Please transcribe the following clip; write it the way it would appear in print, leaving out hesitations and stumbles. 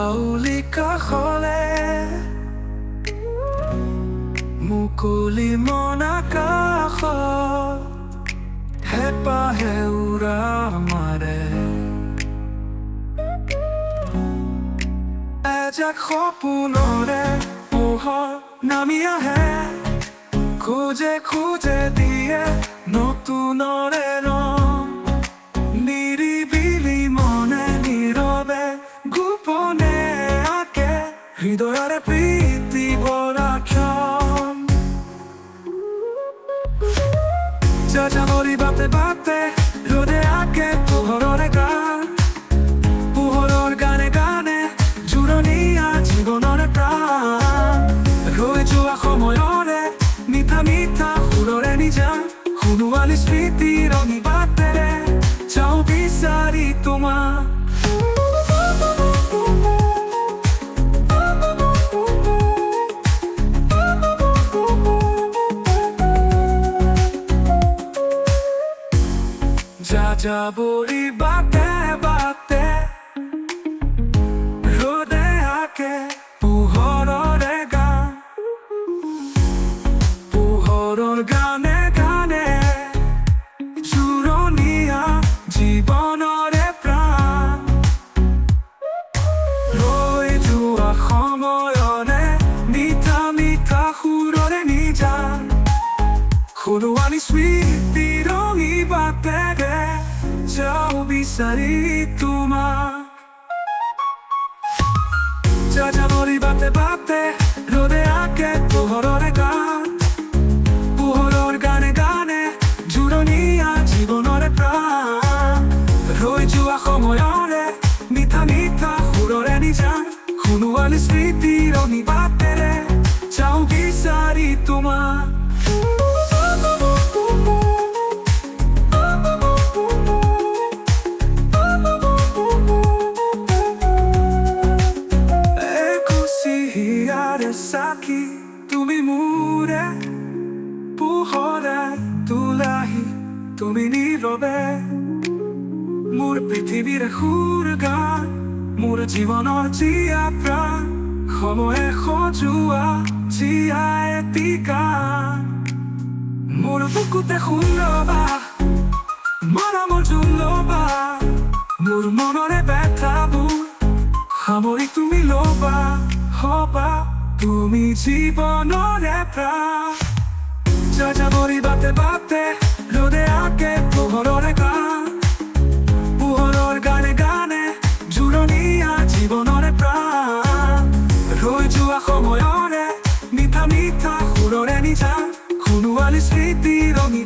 হাউলি কাষলে মুকলি মন আকাশত হেঁপাহে উৰা মাৰে এজাক সপোনৰে পোহৰ নামি আহে খোজে খোজে দিয়ে নতুনৰে ৰং নিৰিবিলি মনে নীৰৱে গোপনে আঁকে হৃদয়ৰে প্ৰীতি ভৰা ক্ষণ যাযাবৰী বাটে বাটে ৰ'দে আঁকে পোহৰৰে গান পোহৰৰ গানে গানে জোৰণীয়া জীৱনৰে প্ৰাণ ৰৈ যোৱা সময়ৰে মিঠা মিঠা সুৰৰে নিজান সোণোৱালী স্মৃতি ৰঙী বাটেৰে যাওঁ বিচাৰি তোমাক যাযাবৰী বাটে বাটে ৰ'দে আঁকে পোহৰৰে গান পোহৰৰ গানে গানে জোৰণীয়া জীৱনৰে প্ৰাণ ৰৈ যোৱা সময়ৰে মিঠা মিঠা সুৰৰে নিজান সোণোৱালী স্মৃতি ৰঙী বাটেৰে যাওঁ বিচাৰি তোমাক যাযাবৰী বাটে বাটে ৰ'দে আঁকে পোহৰৰে গান পোহৰৰ গানে গানে জোৰণীয়া জীৱনৰে প্ৰাণ ৰৈ যোৱা সময়ৰে মিঠা মিঠা সুৰৰে নিজান সোণোৱালী স্মৃতি ৰঙী বাটেৰে যাওঁ বিচাৰি তোমাক সাকি তুমি মোৰে পোহৰে তুলাহি তুমি নীৰৱে মোৰ পৃথিৱীৰে সুৰ গান মোৰ জীৱনৰ জীয়া প্ৰাণ সময়ে সজোৱা জীয়া এটি গান মোৰ বুকুতে সুৰবা মৰমৰ জোলবা মোৰ মনৰে ব্যথাবোৰ সামৰি তুমি ল'বা হবা তুমি জীৱনৰে প্ৰাণ যাযাবৰী বাটে বাটে ৰ'দে আঁকে পোহৰৰে গান পোহৰৰ গানে গানে জোৰণীয়া জীৱনৰে প্ৰাণ ৰৈ যোৱা সময়ৰে মিঠা মিঠা সুৰৰে নিজান সোণোৱালী স্মৃতি ৰঙী